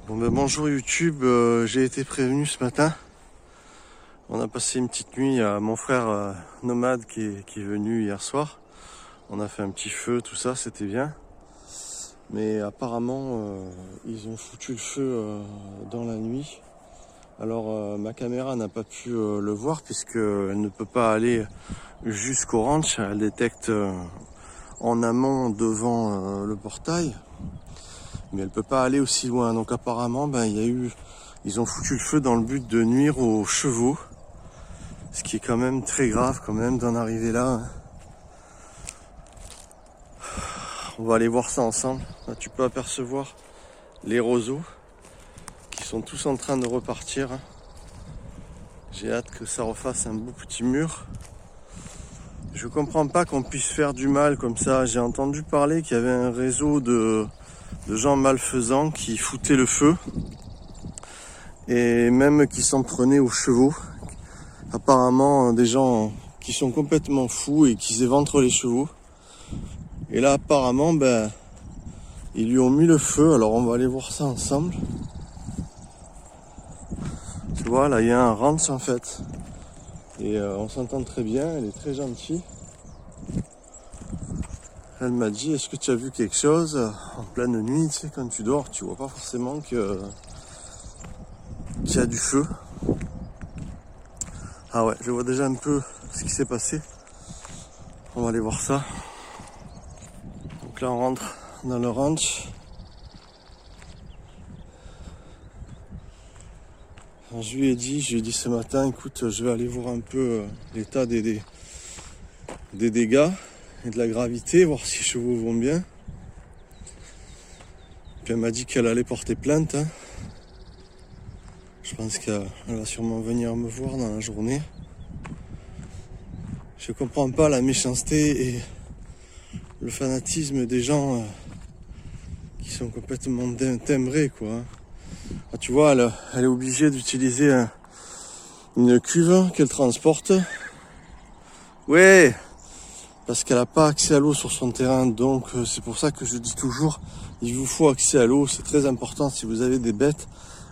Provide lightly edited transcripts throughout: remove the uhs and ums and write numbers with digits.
Bon ben bonjour YouTube, j'ai été prévenu ce matin. On a passé une petite nuit à mon frère Nomade qui est venu hier soir. On a fait un petit feu, tout ça, c'était bien. Mais apparemment, ils ont foutu le feu dans la nuit. Alors ma caméra n'a pas pu le voir puisqu'elle ne peut pas aller jusqu'au ranch. Elle détecte en amont devant le portail. Mais elle peut pas aller aussi loin. Donc apparemment, ils ont foutu le feu dans le but de nuire aux chevaux. Ce qui est quand même très grave quand même d'en arriver là. On va aller voir ça ensemble. Là, tu peux apercevoir les roseaux qui sont tous en train de repartir. J'ai hâte que ça refasse un beau petit mur. Je comprends pas qu'on puisse faire du mal comme ça. J'ai entendu parler qu'il y avait un réseau de gens malfaisants qui foutaient le feu et même qui s'en prenaient aux chevaux. Apparemment des gens qui sont complètement fous et qui éventrent les chevaux. Et là apparemment ils lui ont mis le feu. Alors on va aller voir ça ensemble. Tu vois là il y a un ranch en fait. Et on s'entend très bien, elle est très gentille. Elle m'a dit, est-ce que tu as vu quelque chose en pleine nuit, tu sais, quand tu dors, tu vois pas forcément qu'il y a du feu. Ah ouais, je vois déjà un peu ce qui s'est passé. On va aller voir ça. Donc là, on rentre dans le ranch. Alors, je lui ai dit ce matin, écoute, je vais aller voir un peu l'état des dégâts et de la gravité, voir si les chevaux vont bien. Puis elle m'a dit qu'elle allait porter plainte. Je pense qu'elle va sûrement venir me voir dans la journée. Je comprends pas la méchanceté et le fanatisme des gens qui sont complètement timbrés, quoi. Ah, tu vois, elle est obligée d'utiliser une cuve qu'elle transporte. Ouais, parce qu'elle n'a pas accès à l'eau sur son terrain. Donc c'est pour ça que je dis toujours, il vous faut accès à l'eau. C'est très important si vous avez des bêtes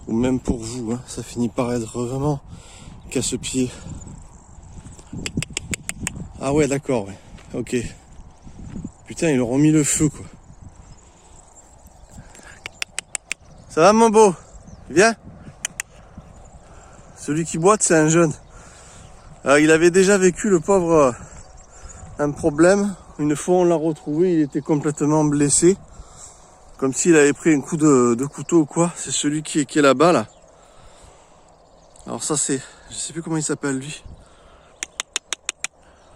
ou même pour vous. Ça finit par être vraiment casse-pied. Ah ouais, d'accord, ouais. Ok. Putain, ils leur ont mis le feu, quoi. Ça va, mon beau? Viens. Celui qui boite, c'est un jeune. Alors, il avait déjà vécu, le pauvre, un problème. Une fois, on l'a retrouvé, il était complètement blessé. Comme s'il avait pris un coup de couteau ou quoi. C'est celui qui est là-bas, là. Alors ça, c'est... Je sais plus comment il s'appelle, lui.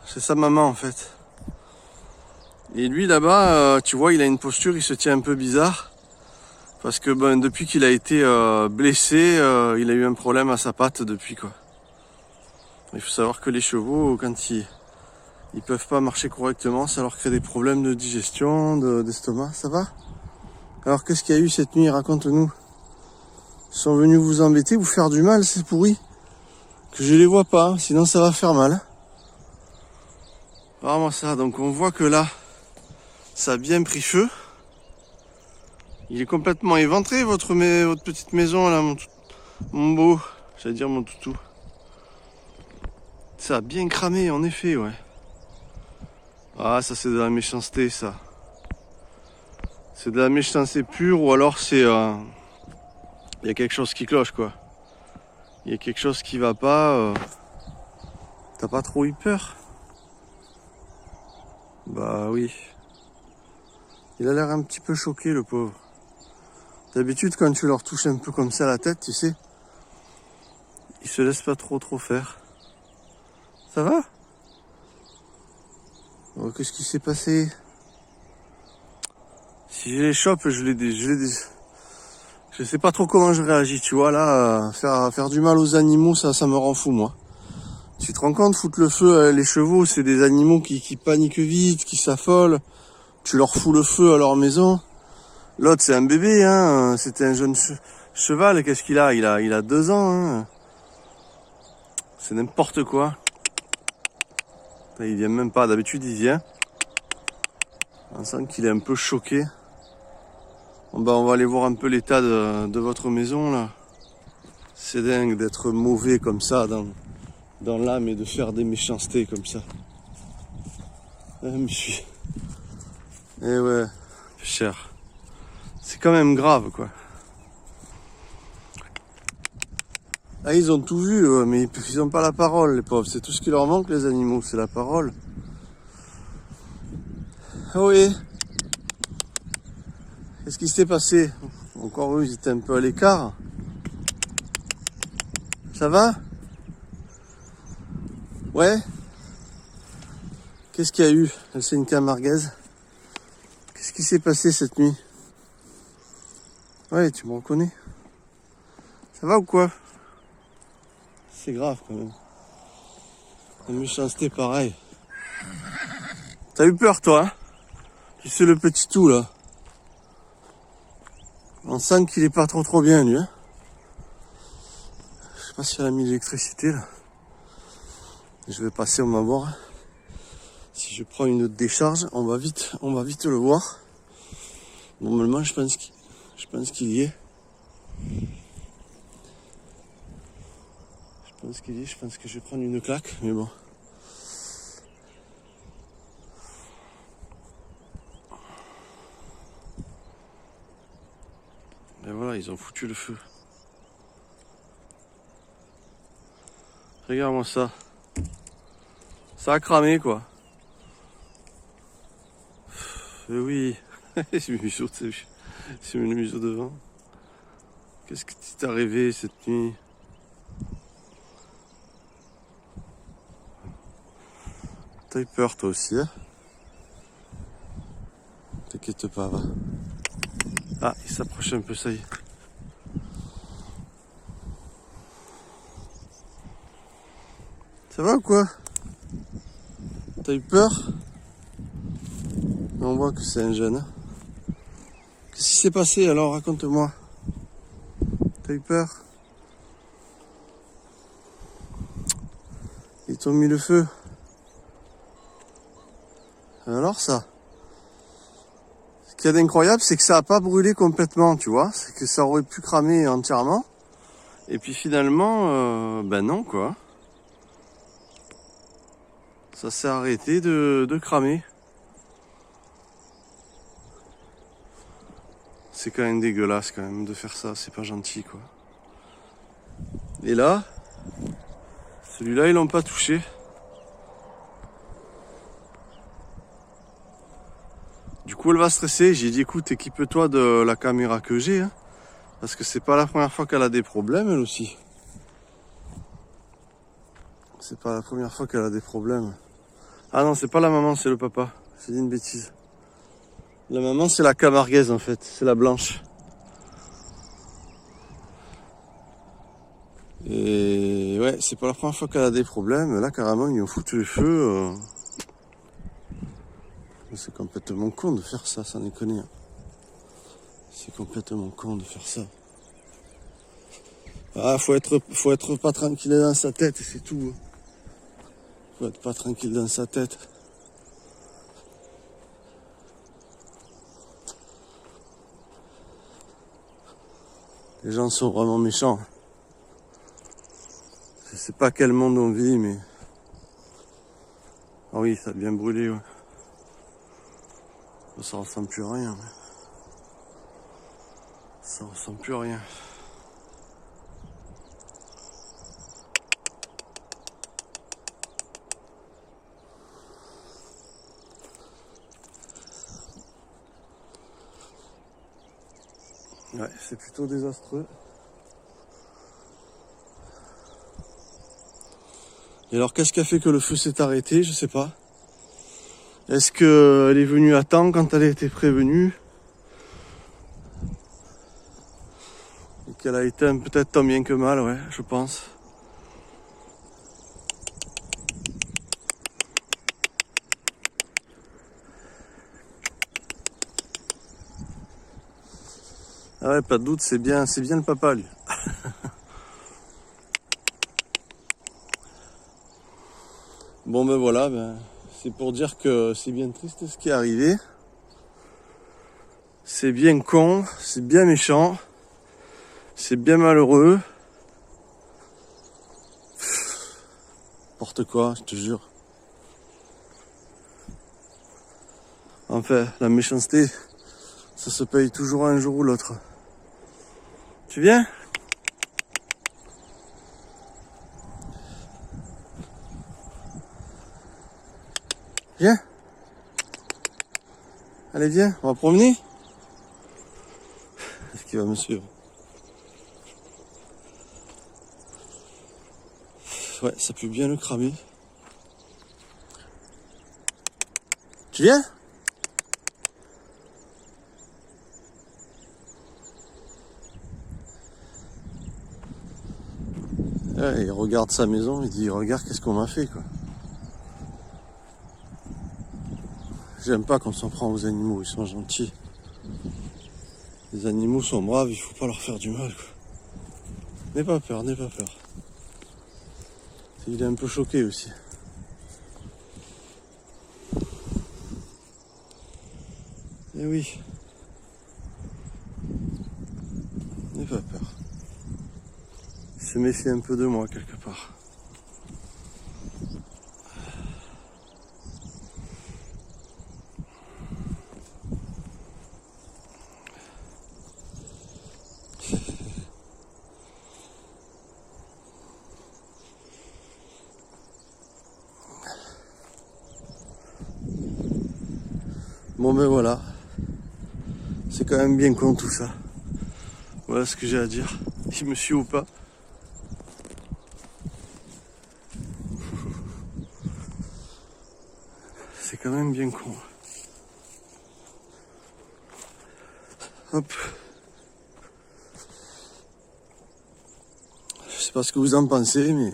C'est sa maman, en fait. Et lui, là-bas, tu vois, il a une posture, il se tient un peu bizarre. Parce que depuis qu'il a été blessé, il a eu un problème à sa patte depuis, quoi. Il faut savoir que les chevaux, quand ils peuvent pas marcher correctement, ça leur crée des problèmes de digestion, d'estomac. Ça va? Alors qu'est-ce qu'il y a eu cette nuit? Raconte-nous. Ils sont venus vous embêter, vous faire du mal, c'est pourri. Que je les vois pas, sinon ça va faire mal. Vraiment ça, donc on voit que là, ça a bien pris feu. Il est complètement éventré, votre petite maison là, mon beau, j'allais dire mon toutou. Ça a bien cramé en effet, ouais. Ah, ça c'est de la méchanceté, ça. C'est de la méchanceté pure, ou alors c'est... y a quelque chose qui cloche, quoi. Il y a quelque chose qui va pas. T'as pas trop eu peur? Bah oui. Il a l'air un petit peu choqué, le pauvre. D'habitude, quand tu leur touches un peu comme ça la tête, tu sais, ils se laissent pas trop faire. Ça va? Oh, qu'est-ce qui s'est passé? Si je les chope, je sais pas trop comment je réagis, tu vois, là, faire du mal aux animaux, ça me rend fou, moi. Tu te rends compte, foutre le feu, les chevaux, c'est des animaux qui paniquent vite, qui s'affolent. Tu leur fous le feu à leur maison. L'autre, c'est un bébé, hein. C'était un jeune cheval. Qu'est-ce qu'il a? Il a 2 ans, hein. C'est n'importe quoi. Il vient même pas. D'habitude, il vient. On sent qu'il est un peu choqué. On va aller voir un peu l'état de votre maison là. C'est dingue d'être mauvais comme ça dans l'âme et de faire des méchancetés comme ça. Eh ouais, cher. C'est quand même grave quoi. Ah, ils ont tout vu, mais ils n'ont pas la parole, les pauvres. C'est tout ce qui leur manque, les animaux, c'est la parole. Ah oui. Qu'est-ce qui s'est passé? Encore eux, ils étaient un peu à l'écart. Ça va? Ouais? Qu'est-ce qu'il y a eu? C'est une camarguaise. Qu'est-ce qui s'est passé cette nuit? Ouais, tu me reconnais. Ça va ou quoi? C'est grave quand même. La méchanceté pareil. T'as eu peur toi, hein? Tu sais le petit tout là. On sent qu'il est pas trop bien lui, hein? Je sais pas si elle a mis l'électricité là. Je vais passer, on va voir. Si je prends une autre décharge, on va vite le voir. Normalement, je pense qu'il y est. Je pense que je vais prendre une claque, mais bon. Et voilà, ils ont foutu le feu. Regarde-moi ça. Ça a cramé quoi. Oui. C'est une museau devant. Qu'est-ce que t'es arrivé cette nuit? T'as eu peur toi aussi, hein? T'inquiète pas, va. Ah, il s'approche un peu, ça y est. Ça va ou quoi? T'as eu peur? On voit que c'est un jeune. Hein. Qu'est-ce qui s'est passé alors? Raconte-moi. T'as eu peur? Ils t'ont mis le feu. Alors ça? Ce qu'il y a d'incroyable, c'est que ça n'a pas brûlé complètement, tu vois. C'est que ça aurait pu cramer entièrement. Et puis finalement, ben non quoi. Ça s'est arrêté de cramer. C'est quand même dégueulasse quand même de faire ça, c'est pas gentil quoi. Et là, celui-là ils l'ont pas touché. Du coup elle va stresser, j'ai dit écoute équipe-toi de la caméra que j'ai, hein, parce que c'est pas la première fois qu'elle a des problèmes elle aussi. C'est pas la première fois qu'elle a des problèmes. Ah non c'est pas la maman, c'est le papa, j'ai dit une bêtise. La maman c'est la camarguaise en fait, c'est la blanche. Et ouais, c'est pas la première fois qu'elle a des problèmes. Là carrément ils ont foutu le feu. C'est complètement con de faire ça, sans déconner. C'est complètement con de faire ça. Ah, faut être pas tranquille dans sa tête, c'est tout. Faut être pas tranquille dans sa tête. Les gens sont vraiment méchants. Je sais pas quel monde on vit, mais... Ah oui, ça a bien brûlé, ouais. Ça ressemble plus à rien. Ça ressemble plus à rien. Ouais, c'est plutôt désastreux. Et alors, qu'est-ce qui a fait que le feu s'est arrêté? Je sais pas. Est-ce qu'elle est venue à temps quand elle a été prévenue? Et qu'elle a éteint peut-être tant bien que mal, ouais, je pense. Ah ouais, pas de doute, c'est bien le papa, lui. Bon ben voilà, c'est pour dire que c'est bien triste ce qui est arrivé. C'est bien con, c'est bien méchant, c'est bien malheureux. N'importe quoi, je te jure. Enfin, la méchanceté, ça se paye toujours un jour ou l'autre. Tu viens ? Viens. Allez, viens, on va promener. Est-ce qu'il va me suivre ? Ouais, ça pue bien le cramer. Tu viens ? Ouais, il regarde sa maison, il dit regarde qu'est-ce qu'on m'a fait quoi. J'aime pas quand on s'en prend aux animaux, ils sont gentils. Les animaux sont braves, il faut pas leur faire du mal quoi. N'aie pas peur, n'aie pas peur. Il est un peu choqué aussi. Eh oui. N'aie pas peur. Il se méfie un peu de moi quelque part. Bon ben voilà. C'est quand même bien con tout ça. Voilà ce que j'ai à dire. Il me suit ou pas. C'est quand même bien con. Hop. Je sais pas ce que vous en pensez, mais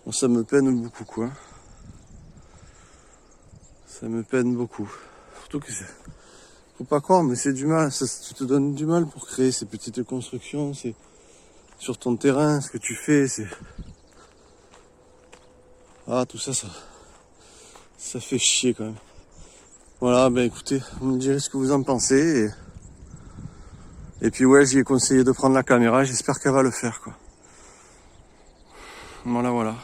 bon, ça me peine beaucoup quoi. Ça me peine beaucoup. Surtout que c'est... Faut pas croire, mais c'est du mal. Ça te donne du mal pour créer ces petites constructions. C'est sur ton terrain, ce que tu fais, c'est... Ah, tout ça, ça fait chier quand même. Voilà, ben écoutez, vous me direz ce que vous en pensez. Et puis ouais, j'y ai conseillé de prendre la caméra. J'espère qu'elle va le faire, quoi. Voilà, voilà.